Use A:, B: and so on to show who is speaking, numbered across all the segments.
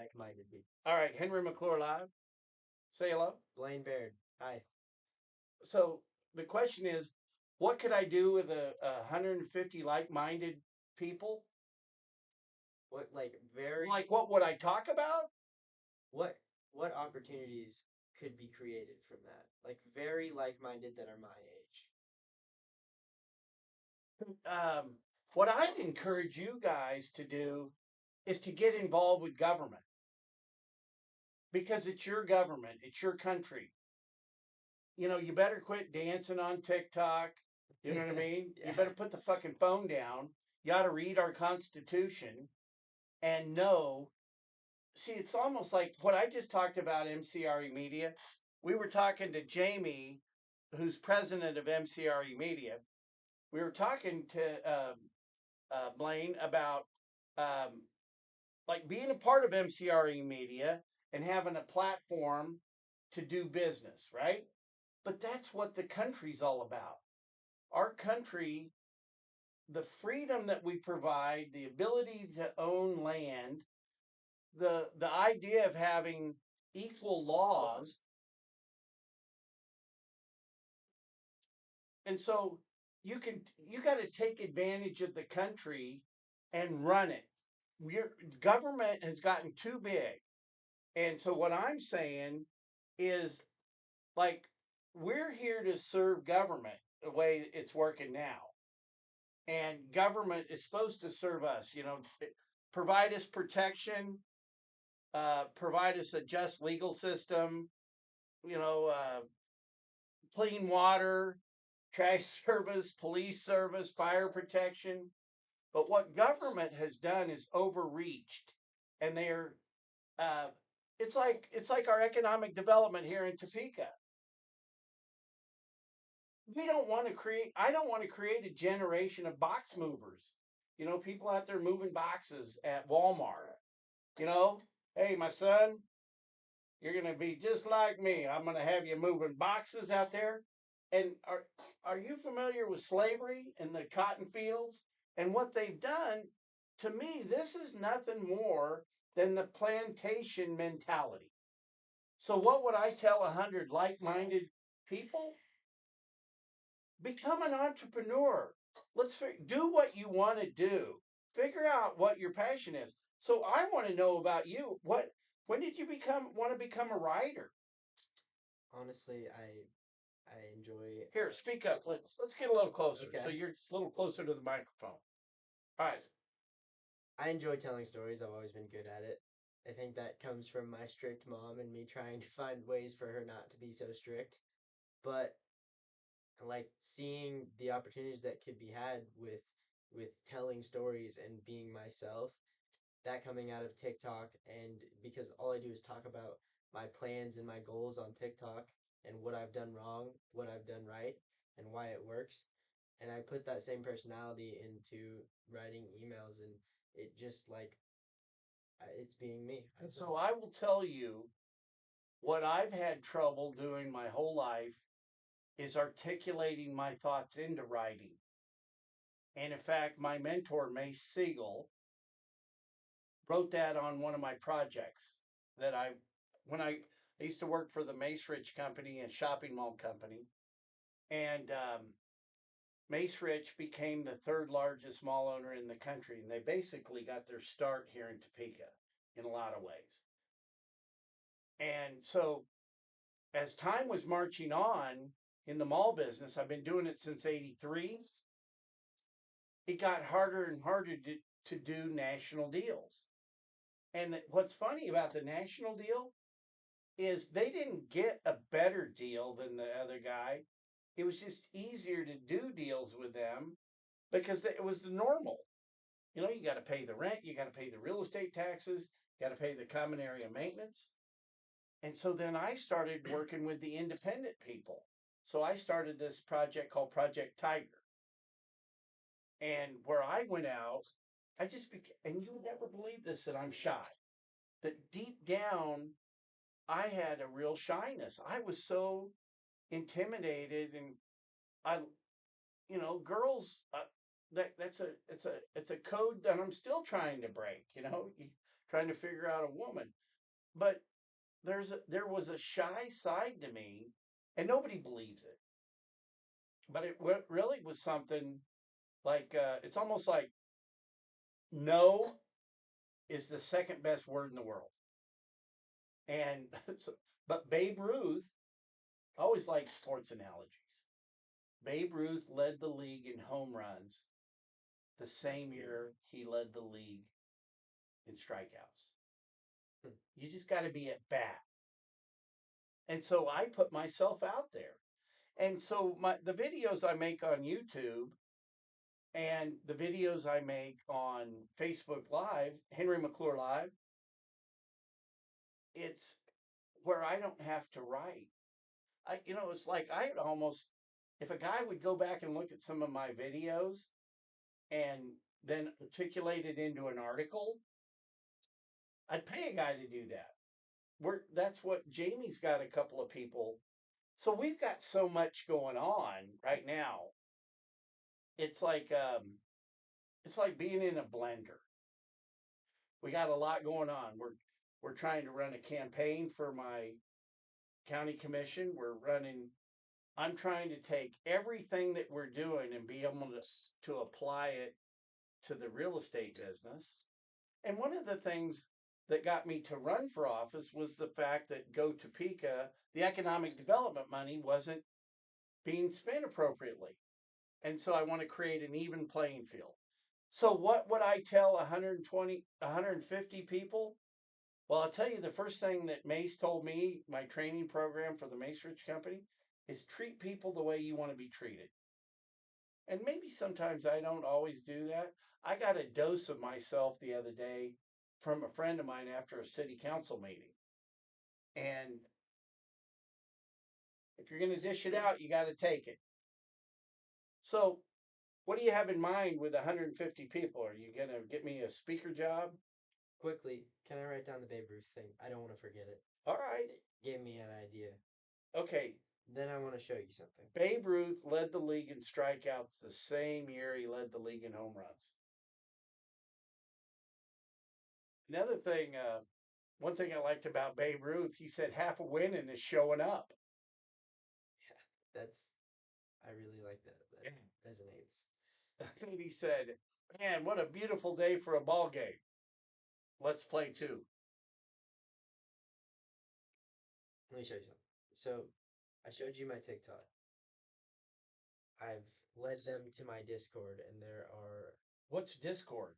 A: like-minded people.
B: All right, Henry McClure live. Say hello.
A: Blaine Baird. Hi.
B: So the question is, what could I do with a 150 like-minded people?
A: What like very
B: Like, what would I talk about?
A: what what opportunities could be created from that? Like very like-minded that are my age.
B: Um, what I'd encourage you guys to do is to get involved with government because it's your government, it's your country. You better quit dancing on TikTok. You know what I mean? You
A: Yeah.
B: better put the fucking phone down. You ought to read our Constitution and know. See, it's almost like what I just talked about MCRE Media. We were talking to Jamie, who's president of MCRE Media. We were talking to Blaine about um, like being a part of MCRE Media and having a platform to do business, right? But that's what the country's all about. Our country, the freedom that we provide, the ability to own land, the idea of having equal laws. And so you got to take advantage of the country and run it. Your government has gotten too big. And so what I'm saying is like we're here to serve government the way it's working now. And government is supposed to serve us, provide us protection, provide us a just legal system, you know, clean water, trash service, police service, fire protection. But what government has done is overreached, and they're uh, it's like our economic development here in Topeka. We don't want to create. I don't want to create a generation of box movers. People out there moving boxes at Walmart. You know, hey, my son, you're going to be just like me. I'm going to have you moving boxes out there. And are you familiar with slavery in the cotton fields and what they've done? To me, this is nothing more than the plantation mentality. So what would I tell 100 like-minded people? Become an entrepreneur. Do what you want to do. Figure out what your passion is. So I want to know about you. When did you want to become a writer?
A: Honestly, I enjoy
B: Here, speak up. Let's get a little closer.
A: Okay.
B: So you're a little closer to the microphone. All right.
A: I enjoy telling stories. I've always been good at it. I think that comes from my strict mom and me trying to find ways for her not to be so strict. But like seeing the opportunities that could be had with telling stories and being myself, that coming out of TikTok, and because all I do is talk about my plans and my goals on TikTok and what I've done wrong, what I've done right, and why it works. And I put that same personality into writing emails, and it just like it's being me.
B: And so I will tell you what I've had trouble doing my whole life is articulating my thoughts into writing. And in fact, my mentor, Mace Siegel, wrote that on one of my projects that when I used to work for the Mace Rich Company and shopping mall company. And Mace Rich became the third largest mall owner in the country. And they basically got their start here in Topeka in a lot of ways. And so as time was marching on in the mall business, I've been doing it since 83. It got harder and harder to do national deals. And what's funny about the national deal is they didn't get a better deal than the other guy. It was just easier to do deals with them because it was the normal. You got to pay the rent, you got to pay the real estate taxes, you got to pay the common area maintenance. And so then I started working with the independent people. So I started this project called Project Tiger. And where I went out, I just became, and you would never believe this, that I'm shy. That deep down, I had a real shyness. I was so intimidated, and I, girls. That's a it's a code that I'm still trying to break. You trying to figure out a woman. But there was a shy side to me, and nobody believes it. But it really was something like it's almost like no is the second best word in the world. And so, but Babe Ruth, I always like sports analogies. Babe Ruth led the league in home runs the same year he led the league in strikeouts. You just got to be at bat. And so I put myself out there. And so the videos I make on YouTube and the videos I make on Facebook Live, Henry McClure Live, it's where I don't have to write. It's like I almost, if a guy would go back and look at some of my videos and then articulate it into an article, I'd pay a guy to do that. That's what Jamie's got a couple of people. So we've got so much going on right now. It's like being in a blender. We got a lot going on. We're trying to run a campaign for my county commission. I'm trying to take everything that we're doing and be able to apply it to the real estate business. And one of the things that got me to run for office was the fact that Go Topeka, the economic development money wasn't being spent appropriately. And so I want to create an even playing field. So what would I tell 120, 150 people? Well, I'll tell you the first thing that Mace told me, my training program for the Mace Rich Company, is treat people the way you want to be treated. And maybe sometimes I don't always do that. I got a dose of myself the other day from a friend of mine after a city council meeting. And if you're going to dish it out, you got to take it. So, what do you have in mind with 150 people? Are you going to get me a speaker job?
A: Quickly, can I write down the Babe Ruth thing? I don't want to forget it.
B: All right.
A: It gave me an idea.
B: Okay.
A: Then I want to show you something.
B: Babe Ruth led the league in strikeouts the same year he led the league in home runs. Another thing, one thing I liked about Babe Ruth, he said half a winning is showing up.
A: Yeah, I really like that. That resonates.
B: And he said, man, what a beautiful day for a ball game. Let's play two.
A: Let me show you something. So, I showed you my TikTok. I've led them to my Discord, and there are.
B: What's Discord?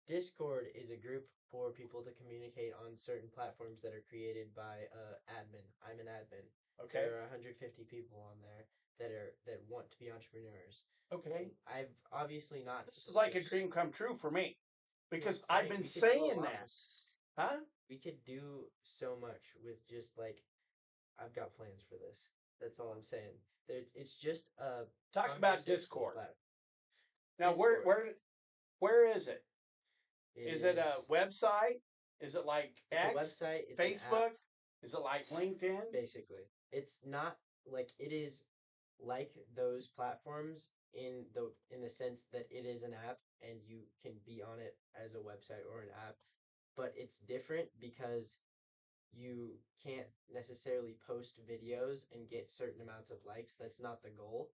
A: Discord is a group for people to communicate on certain platforms that are created by admin. I'm an admin.
B: Okay.
A: There are 150 people on there that want to be entrepreneurs.
B: Okay.
A: I've obviously not.
B: This is like a dream come true for me because
A: I've
B: been saying that. Huh?
A: We could do so much with just like I've got plans for this. That's all I'm saying. It's just a
B: talk about Discord. Now,
A: Discord.
B: where is it? Is it a website? Is it like
A: it's
B: X?
A: A website? It's
B: Facebook? Is it like LinkedIn?
A: Basically, it's not like it is like those platforms in the sense that it is an app and you can be on it as a website or an app, but it's different because you can't necessarily post videos and get certain amounts of likes. That's not the goal.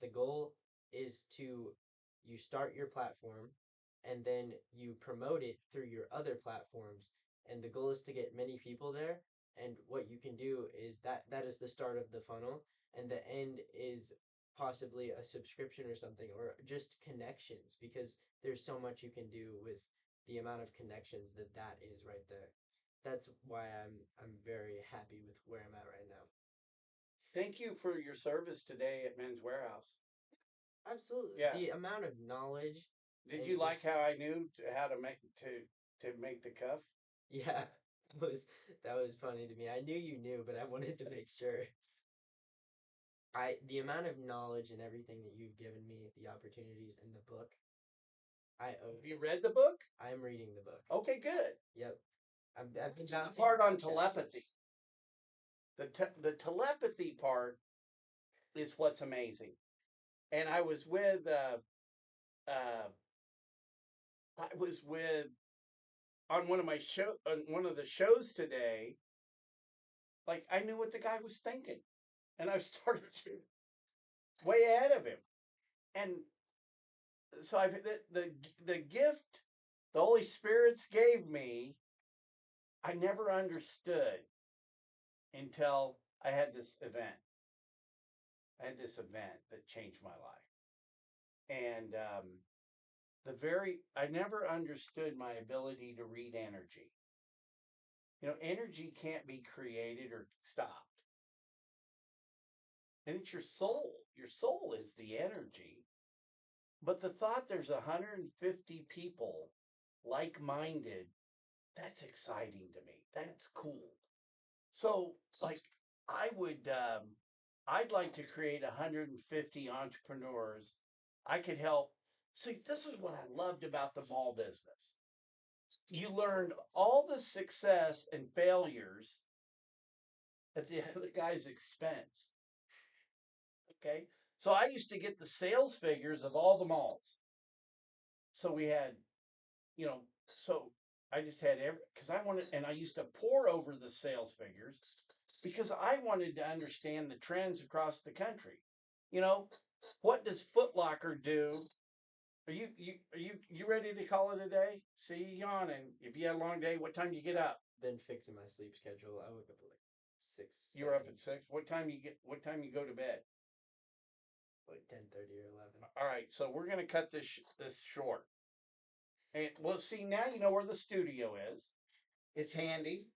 A: The goal is to you start your platform and then you promote it through your other platforms, and the goal is to get many people there. And what you can do is that is the start of the funnel, and the end is possibly a subscription or something, or just connections, because there's so much you can do with the amount of connections that is right there. That's why I'm very happy with where I'm at right now.
B: Thank you for your service today at Men's Warehouse.
A: Absolutely. Yeah. The amount of knowledge.
B: Did you like how I knew how to make the cuff?
A: Yeah, that was funny to me. I knew you knew, but I wanted to make sure. The amount of knowledge and everything that you've given me, the opportunities in the book. Have
B: you read the book?
A: I'm reading the book.
B: Okay, good.
A: Yep. I've been bouncing.
B: The part on telepathy. The telepathy part is what's amazing. And I was with on one of the shows today, like I knew what the guy was thinking, and I started way ahead of him. And so I the gift the Holy Spirit's gave me, I never understood until I had this event. I had this event that changed my life, and I never understood my ability to read energy. You know, energy can't be created or stopped. And it's your soul. Your soul is the energy. But the thought there's 150 people like minded, that's exciting to me. That's cool. So, like, I would, I'd like to create 150 entrepreneurs. I could help. See, this is what I loved about the mall business. You learned all the success and failures at the other guy's expense. Okay. So I used to get the sales figures of all the malls. So we had, you know, so I just had because I wanted, and I used to pour over the sales figures because I wanted to understand the trends across the country. You know, what does Foot Locker do? Are you ready to call it a day? See you yawning. If you had a long day, what time do you get up?
A: Been fixing my sleep schedule. I woke up at like 6.
B: You were up at 6. What time you get? What time you go to bed?
A: Like 10:30 or 11.
B: All right, so we're gonna cut this short. And well, see now you know where the studio is. It's handy.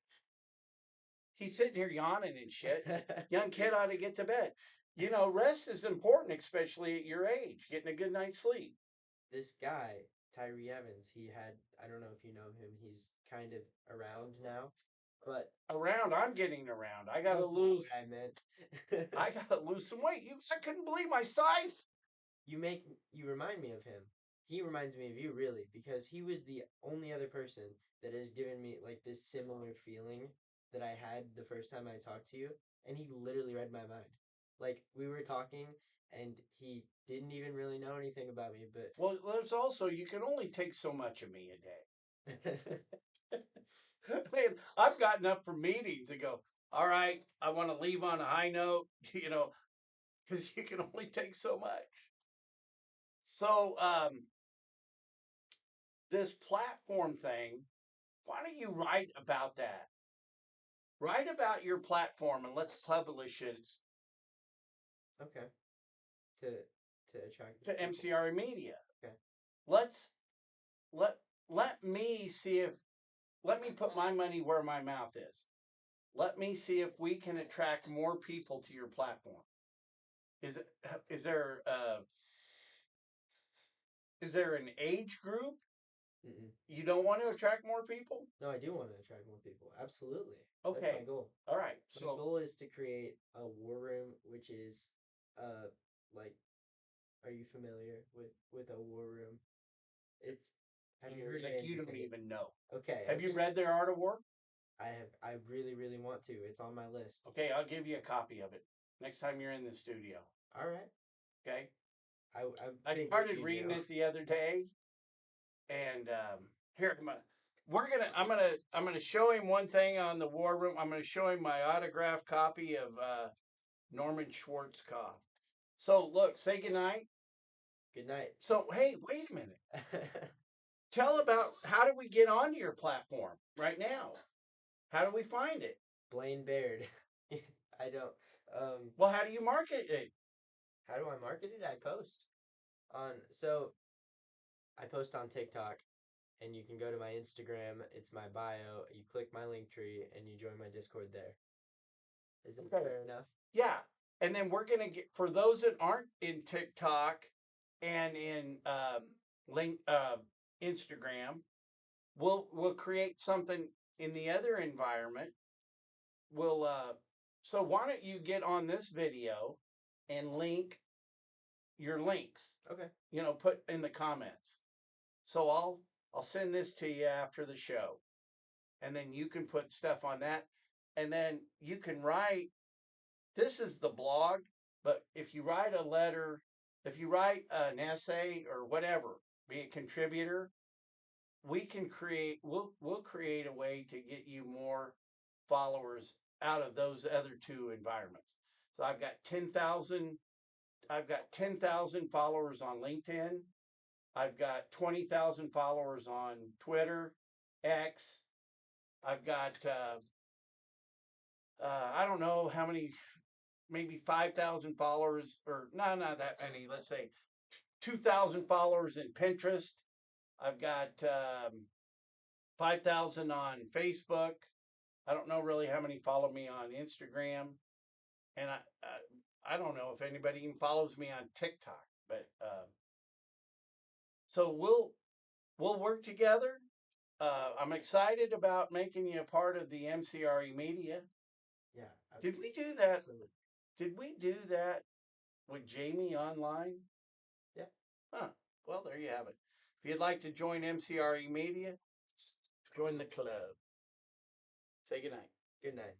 B: He's sitting here yawning and shit. Young kid ought to get to bed. You know, rest is important, especially at your age. Getting a good night's sleep.
A: This guy, Tyree Evans, I don't know if you know him, he's kind of around now, but
B: Around, I'm getting around. I gotta
A: that's not
B: lose.
A: what I meant.
B: I gotta lose some weight. I couldn't believe my size.
A: You remind me of him. He reminds me of you really because he was the only other person that has given me like this similar feeling that I had the first time I talked to you, and he literally read my mind. Like we were talking and he didn't even really know anything about me, but
B: Well, there's also you can only take so much of me a day. Man, I've gotten up from meetings and go, all right, I want to leave on a high note, you know, because you can only take so much. So, this platform thing, why don't you write about that? Write about your platform and let's publish it
A: okay. To attract
B: to
A: people.
B: MCR Media.
A: Okay.
B: Let's let let me see if let me put my money where my mouth is. Let me see if we can attract more people to your platform. Is it is there an age group
A: Mm-mm.
B: you don't want to attract more people?
A: No, I do want to attract more people. Absolutely. That's my
B: Okay.
A: goal.
B: All right.
A: My
B: So
A: goal is to create a war room, which is, like, are you familiar with a war room? It's. Have you ever been
B: like you
A: into
B: don't
A: it?
B: even know.
A: Okay,
B: Have you
A: okay.
B: read Their Art of War?
A: I have. I really, really want to. It's on my list.
B: Okay, I'll give you a copy of it next time you're in the studio.
A: All right.
B: Okay.
A: I'm
B: I
A: big
B: started
A: into
B: reading
A: you.
B: it the other day, and here I'm gonna show him one thing on the war room. I'm gonna show him my autographed copy of Norman Schwarzkopf. So look, say goodnight.
A: Good night.
B: So hey, wait a minute. Tell about how do we get onto your platform right now? How do we find it?
A: Blaine Baird. I don't.
B: Well, how do you market it?
A: How do I market it? I post on. So I post on TikTok, and you can go to my Instagram. It's my bio. You click my link tree, and you join my Discord there. Is that
B: Okay.
A: fair enough?
B: Yeah. And then we're gonna get for those that aren't in TikTok and in link Instagram, we'll create something in the other environment. We'll so why don't you get on this video and link your links?
A: Okay.
B: You know, put in the comments. So I'll send this to you after the show. And then you can put stuff on that. And then you can write this is the blog, but if you write a letter, if you write an essay or whatever, be a contributor, we can create we'll create a way to get you more followers out of those other two environments. So I've got 10,000 followers on LinkedIn. I've got 20,000 followers on Twitter, X. I've got I don't know how many, maybe 5,000 followers, or no, not that many. Let's say 2,000 followers in Pinterest. I've got 5,000 on Facebook. I don't know really how many follow me on Instagram, and I don't know if anybody even follows me on TikTok. But so we'll work together. I'm excited about making you a part of the MCRE media.
A: Yeah,
B: Did we do that?
A: absolutely.
B: Did we do that with Jamie online?
A: Yeah.
B: Huh. Well, there you have it. If you'd like to join MCRE Media, join the club. Say goodnight.
A: Good night.